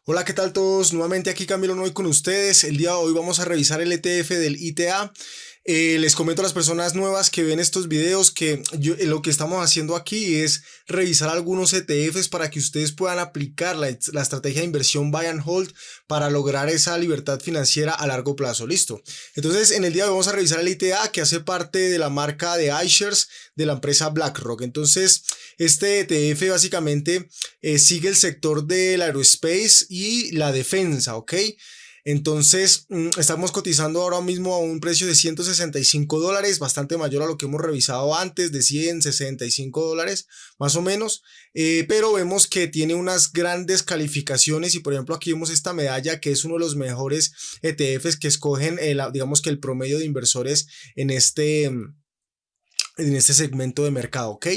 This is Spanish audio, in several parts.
Hola, ¿qué tal todos? Nuevamente aquí Camilo Noy con ustedes. El día de hoy vamos a revisar el ETF del ITA. Les comento a las personas nuevas que ven estos videos que lo que estamos haciendo aquí es revisar algunos ETFs para que ustedes puedan aplicar la estrategia de inversión buy and hold para lograr esa libertad financiera a largo plazo. Listo. Entonces, en el día de hoy vamos a revisar el ITA que hace parte de la marca de iShares de la empresa BlackRock. Entonces, este ETF básicamente sigue el sector del aerospace y la defensa, ¿ok? Entonces, estamos cotizando ahora mismo a un precio de $165, bastante mayor a lo que hemos revisado antes, de $165, más o menos. Pero vemos que tiene unas grandes calificaciones y, por ejemplo, aquí vemos esta medalla que es uno de los mejores ETFs que escogen, digamos que el promedio de inversores en este segmento de mercado, ¿ok?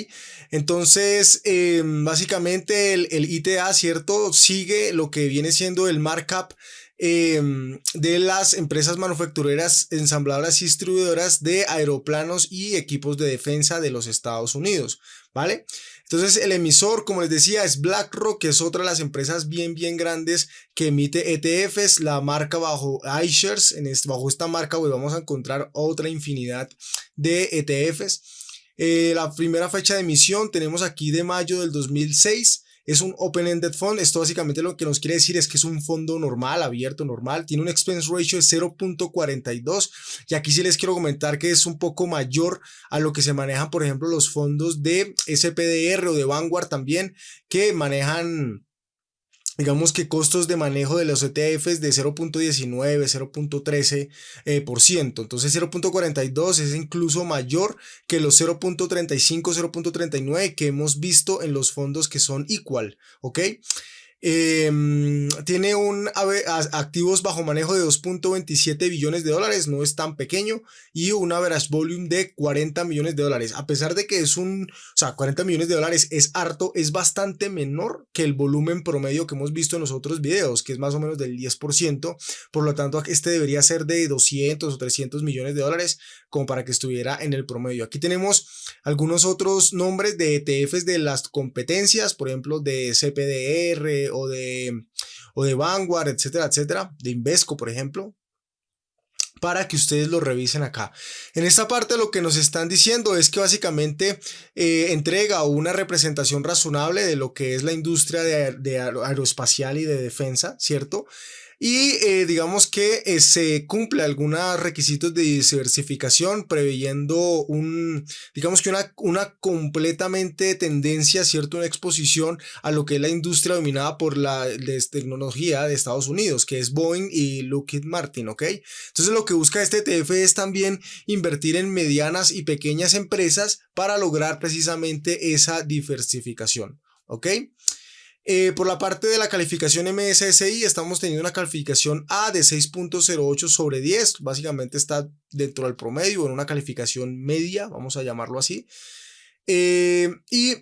Entonces, básicamente el ITA, ¿cierto? Sigue lo que viene siendo el markup de las empresas manufactureras, ensambladoras y distribuidoras de aeroplanos y equipos de defensa de los Estados Unidos, ¿vale? Entonces el emisor, como les decía, es BlackRock, que es otra de las empresas bien grandes que emite ETFs. La marca bajo iShares, bajo esta marca pues vamos a encontrar otra infinidad de ETFs. La primera fecha de emisión tenemos aquí de mayo del 2006. Es un open-ended fund. Esto básicamente lo que nos quiere decir es que es un fondo normal, abierto, normal. Tiene un expense ratio de 0.42. Y aquí sí les quiero comentar que es un poco mayor a lo que se manejan, por ejemplo, los fondos de SPDR o de Vanguard también, que manejan, digamos que costos de manejo de los ETFs de 0.19, 0.13%. Entonces 0.42 es incluso mayor que los 0.35, 0.39 que hemos visto en los fondos que son equal, ¿ok? Tiene activos bajo manejo de 2.27 billones de dólares, no es tan pequeño, y un average volume de 40 millones de dólares. A pesar de que es o sea, 40 millones de dólares es harto, es bastante menor que el volumen promedio que hemos visto en los otros videos, que es más o menos del 10%. Por lo tanto, este debería ser de 200 o 300 millones de dólares, como para que estuviera en el promedio. Aquí tenemos algunos otros nombres de ETFs de las competencias, por ejemplo, de CPDR o de Vanguard, etcétera, de Invesco, por ejemplo, para que ustedes lo revisen acá. En esta parte lo que nos están diciendo es que básicamente entrega una representación razonable de lo que es la industria de aeroespacial y de defensa, ¿cierto? Y digamos que se cumple algunos requisitos de diversificación, preveyendo digamos que una completamente tendencia, ¿cierto? Una exposición a lo que es la industria dominada por la tecnología de Estados Unidos, que es Boeing y Lockheed Martin, ¿ok? Entonces lo que busca este ETF es también invertir en medianas y pequeñas empresas para lograr precisamente esa diversificación, ¿ok? Por la parte de la calificación MSCI estamos teniendo una calificación A de 6.08 sobre 10, básicamente está dentro del promedio, en una calificación media, vamos a llamarlo así. Y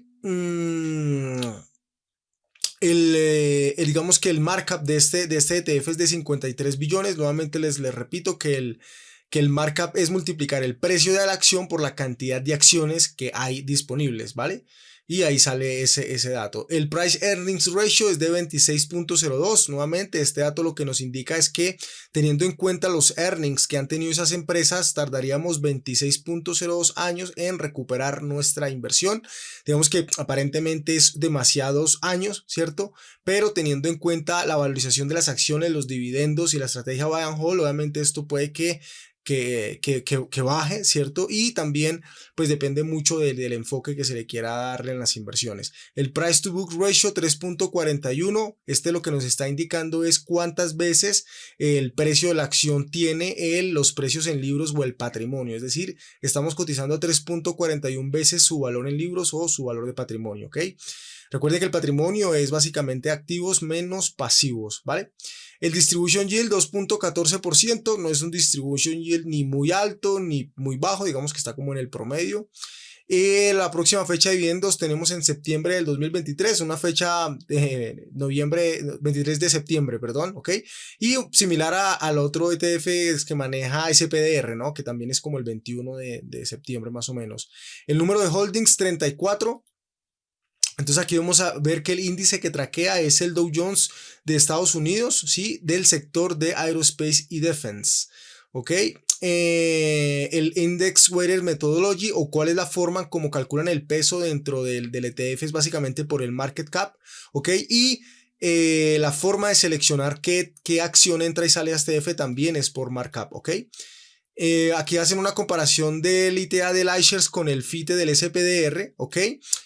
digamos que el markup de este ETF es de 53 billones, nuevamente les repito que el markup es multiplicar el precio de la acción por la cantidad de acciones que hay disponibles, ¿vale? Y ahí sale ese dato. El Price Earnings Ratio es de 26.02. Nuevamente, este dato lo que nos indica es que teniendo en cuenta los earnings que han tenido esas empresas, tardaríamos 26.02 años en recuperar nuestra inversión. Digamos que aparentemente es demasiados años, ¿cierto? Pero teniendo en cuenta la valorización de las acciones, los dividendos y la estrategia buy and hold, obviamente esto puede que baje, ¿cierto? Y también pues depende mucho del enfoque que se le quiera darle en las inversiones. El Price to Book Ratio 3.41, lo que nos está indicando es cuántas veces el precio de la acción tiene los precios en libros o el patrimonio, es decir, estamos cotizando a 3.41 veces su valor en libros o su valor de patrimonio, ¿ok? Recuerde que el patrimonio es básicamente activos menos pasivos, ¿vale? El Distribution Yield 2.14%, no es un Distribution Yield ni muy alto ni muy bajo, digamos que está como en el promedio. La próxima fecha de dividendos tenemos en septiembre del 2023, una fecha de 23 de septiembre, perdón, ¿ok? Y similar al otro ETF que maneja SPDR, ¿no? Que también es como el 21 de septiembre más o menos. El número de holdings 34. Entonces aquí vamos a ver que el índice que traquea es el Dow Jones de Estados Unidos, ¿sí? Del sector de Aerospace y Defense, ¿ok? El Index Weighted Methodology, o cuál es la forma como calculan el peso dentro del ETF, es básicamente por el market cap, ¿ok? Y la forma de seleccionar qué acción entra y sale a este ETF también es por markup, ¿ok? Aquí hacen una comparación del ITA del iShares con el FITE del SPDR, ¿ok?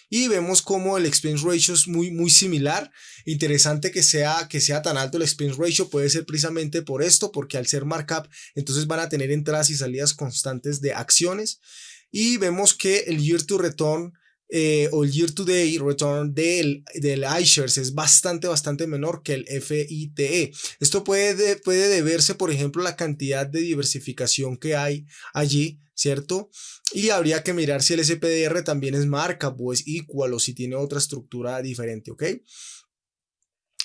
Y vemos como el expense ratio es muy similar. Interesante que sea tan alto el expense ratio, puede ser precisamente por esto, porque al ser markup, entonces van a tener entradas y salidas constantes de acciones. Y vemos que el year to return o el year to day return del iShares es bastante menor que el FITE. Esto puede deberse, por ejemplo, a la cantidad de diversificación que hay allí, ¿cierto? Y habría que mirar si el SPDR también es markup o es equal o si tiene otra estructura diferente, ¿ok?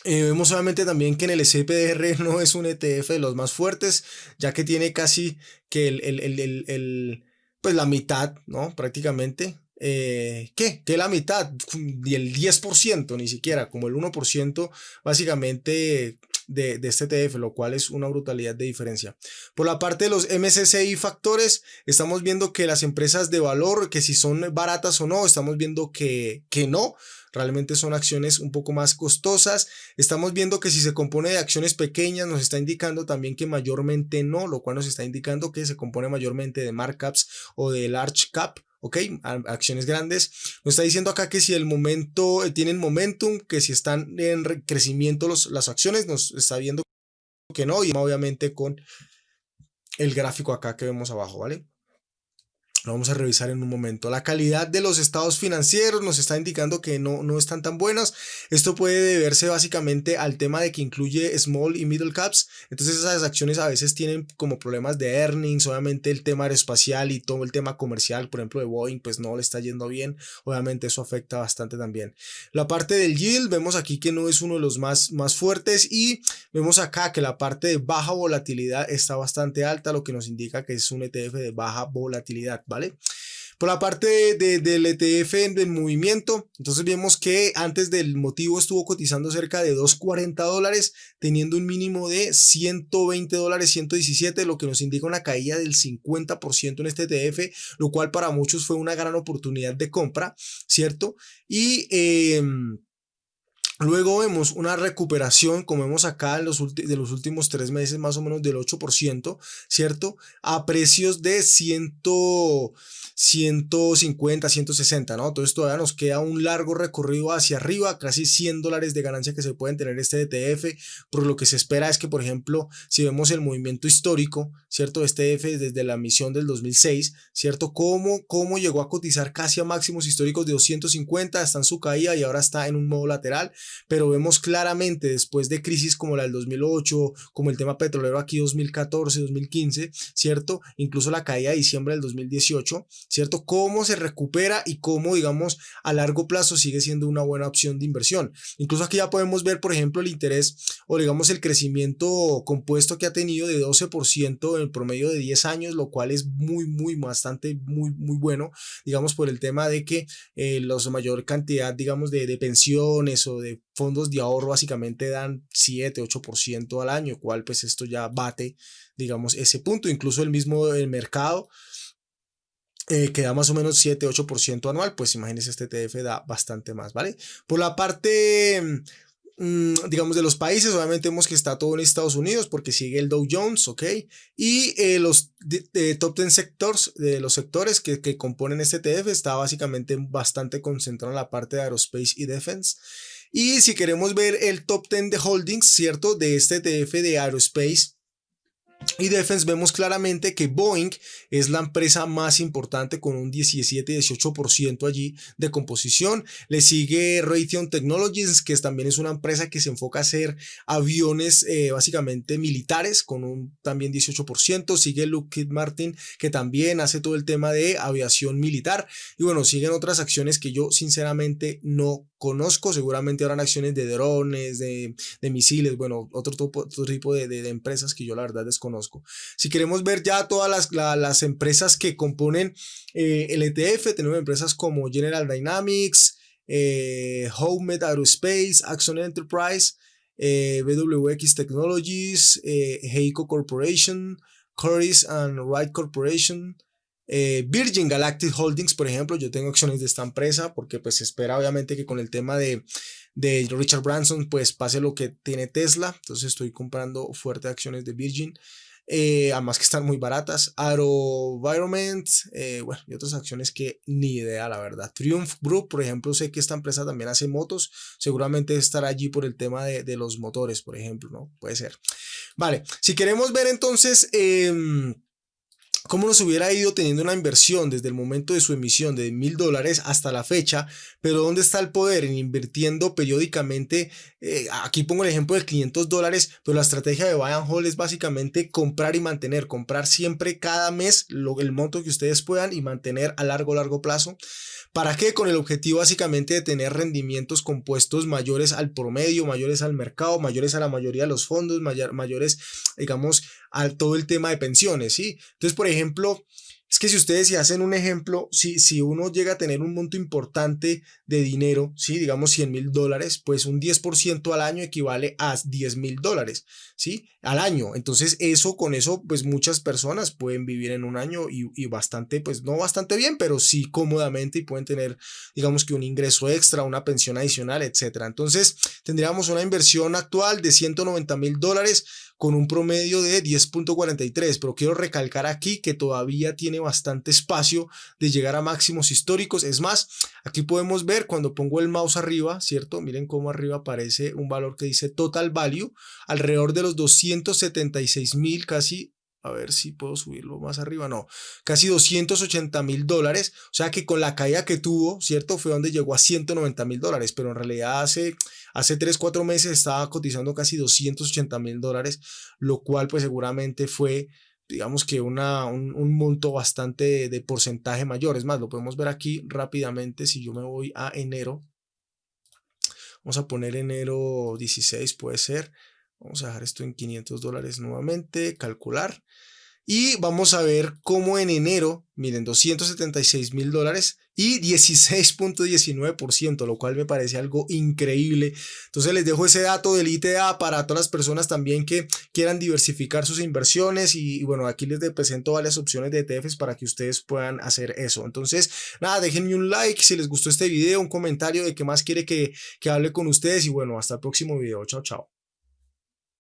Vemos obviamente también que en el SPDR no es un ETF de los más fuertes, ya que tiene casi que pues la mitad, ¿no? Prácticamente. ¿Qué? La mitad, y el 10%, ni siquiera, como el 1% básicamente de este ETF, lo cual es una brutalidad de diferencia. Por la parte de los MSCI factores, estamos viendo que las empresas de valor, que si son baratas o no, estamos viendo que no. Realmente son acciones un poco más costosas. Estamos viendo que si se compone de acciones pequeñas nos está indicando también que mayormente no, lo cual nos está indicando que se compone mayormente de markups o de large cap. Ok, acciones grandes. Nos está diciendo acá que si el momento tienen momentum, que si están en crecimiento las acciones, nos está viendo que no, y obviamente con el gráfico acá que vemos abajo, ¿vale? Lo vamos a revisar en un momento. La calidad de los estados financieros nos está indicando que no están tan buenos. Esto puede deberse básicamente al tema de que incluye small y middle caps. Entonces esas acciones a veces tienen como problemas de earnings. Obviamente el tema aeroespacial y todo el tema comercial, por ejemplo de Boeing, pues no le está yendo bien. Obviamente eso afecta bastante también. La parte del yield, vemos aquí que no es uno de los más fuertes, y vemos acá que la parte de baja volatilidad está bastante alta, lo que nos indica que es un ETF de baja volatilidad, ¿vale? Por la parte del ETF en movimiento, entonces vemos que antes del motivo estuvo cotizando cerca de $240, teniendo un mínimo de $120, 117, lo que nos indica una caída del 50% en este ETF, lo cual para muchos fue una gran oportunidad de compra, ¿cierto? Y luego vemos una recuperación, como vemos acá de los últimos 3 meses, más o menos del 8%, ¿cierto? A precios de 150, 160, ¿no? Entonces todavía nos queda un largo recorrido hacia arriba, casi $100 de ganancia que se pueden tener este ETF, por lo que se espera es que, por ejemplo, si vemos el movimiento histórico, ¿cierto? Este ETF desde la emisión del 2006, ¿cierto? Cómo llegó a cotizar casi a máximos históricos de 250, está en su caída y ahora está en un modo lateral. Pero vemos claramente después de crisis como la del 2008, como el tema petrolero aquí 2014, 2015, ¿cierto? Incluso la caída de diciembre del 2018, ¿cierto? Cómo se recupera y cómo, digamos, a largo plazo sigue siendo una buena opción de inversión. Incluso aquí ya podemos ver, por ejemplo, el interés o digamos el crecimiento compuesto que ha tenido de 12% en el promedio de 10 años, lo cual es bastante bueno, digamos, por el tema de que la mayor cantidad, digamos, de pensiones o de fondos de ahorro básicamente dan 7-8% al año, cual pues esto ya bate, digamos, ese punto. Incluso el mercado que da más o menos 7-8% anual, pues imagínense, este ETF da bastante más, ¿vale? Por la parte digamos, de los países, obviamente vemos que está todo en Estados Unidos porque sigue el Dow Jones, ¿ok? Y los top 10 sectores, de los sectores que componen este ETF, está básicamente bastante concentrado en la parte de Aerospace y Defense. Y si queremos ver el top 10 de holdings, ¿cierto? De este ETF de Aerospace y Defense, vemos claramente que Boeing es la empresa más importante con un 17-18% allí de composición. Le sigue Raytheon Technologies, que también es una empresa que se enfoca a hacer aviones básicamente militares con un también 18%. Sigue Lockheed Martin, que también hace todo el tema de aviación militar. Y bueno, siguen otras acciones que yo sinceramente no conozco. Seguramente habrán acciones de drones, de misiles, bueno, otro tipo de empresas que yo la verdad desconozco. Si queremos ver ya todas las empresas que componen el ETF, tenemos empresas como General Dynamics, Howmet Aerospace, Axon Enterprise, WX Technologies, Heiko Corporation, Curtis and Wright Corporation, Virgin Galactic Holdings, por ejemplo. Yo tengo acciones de esta empresa porque pues se espera obviamente que con el tema de Richard Branson pues pase lo que tiene Tesla, entonces estoy comprando fuertes acciones de Virgin. Además que están muy baratas. AeroVironment, bueno, y otras acciones que ni idea, la verdad. Triumph Group, por ejemplo, sé que esta empresa también hace motos, seguramente estará allí por el tema de los motores, por ejemplo, ¿no? Puede ser. Vale, si queremos ver entonces cómo nos hubiera ido teniendo una inversión desde el momento de su emisión de $1,000 hasta la fecha, pero ¿dónde está el poder? En invirtiendo periódicamente, aquí pongo el ejemplo de $500, pero la estrategia de buy and hold es básicamente comprar y mantener, comprar siempre cada mes el monto que ustedes puedan y mantener a largo plazo. ¿Para qué? Con el objetivo básicamente de tener rendimientos compuestos mayores al promedio, mayores al mercado, mayores a la mayoría de los fondos, mayores, digamos, a todo el tema de pensiones, ¿sí? Entonces, por ejemplo, es que si ustedes hacen un ejemplo, si uno llega a tener un monto importante de dinero, ¿sí? Digamos $100,000, pues un 10% al año equivale a $10,000, ¿sí? Al año. Entonces con eso, pues muchas personas pueden vivir en un año y bastante, pues no bastante bien, pero sí cómodamente y pueden tener, digamos que un ingreso extra, una pensión adicional, etcétera. Entonces tendríamos una inversión actual de $190,000 con un promedio de 10.43, pero quiero recalcar aquí que todavía tiene bastante espacio de llegar a máximos históricos. Es más, aquí podemos ver cuando pongo el mouse arriba, ¿cierto? Miren cómo arriba aparece un valor que dice Total Value, alrededor de los 276,000 casi. A ver si puedo subirlo más arriba, no, casi $280,000, o sea que con la caída que tuvo, ¿cierto? Fue donde llegó a $190,000, pero en realidad hace 3-4 meses estaba cotizando casi $280,000, lo cual pues seguramente fue, digamos que un monto bastante de porcentaje mayor. Es más, lo podemos ver aquí rápidamente si yo me voy a enero. Vamos a poner enero 16, puede ser. Vamos a dejar esto en $500 nuevamente, calcular. Y vamos a ver cómo en enero, miren, $276,000 y 16.19%, lo cual me parece algo increíble. Entonces les dejo ese dato del ITA para todas las personas también que quieran diversificar sus inversiones y bueno, aquí les presento varias opciones de ETFs para que ustedes puedan hacer eso. Entonces, nada, déjenme un like si les gustó este video, un comentario de qué más quiere que hable con ustedes y bueno, hasta el próximo video. Chao, chao.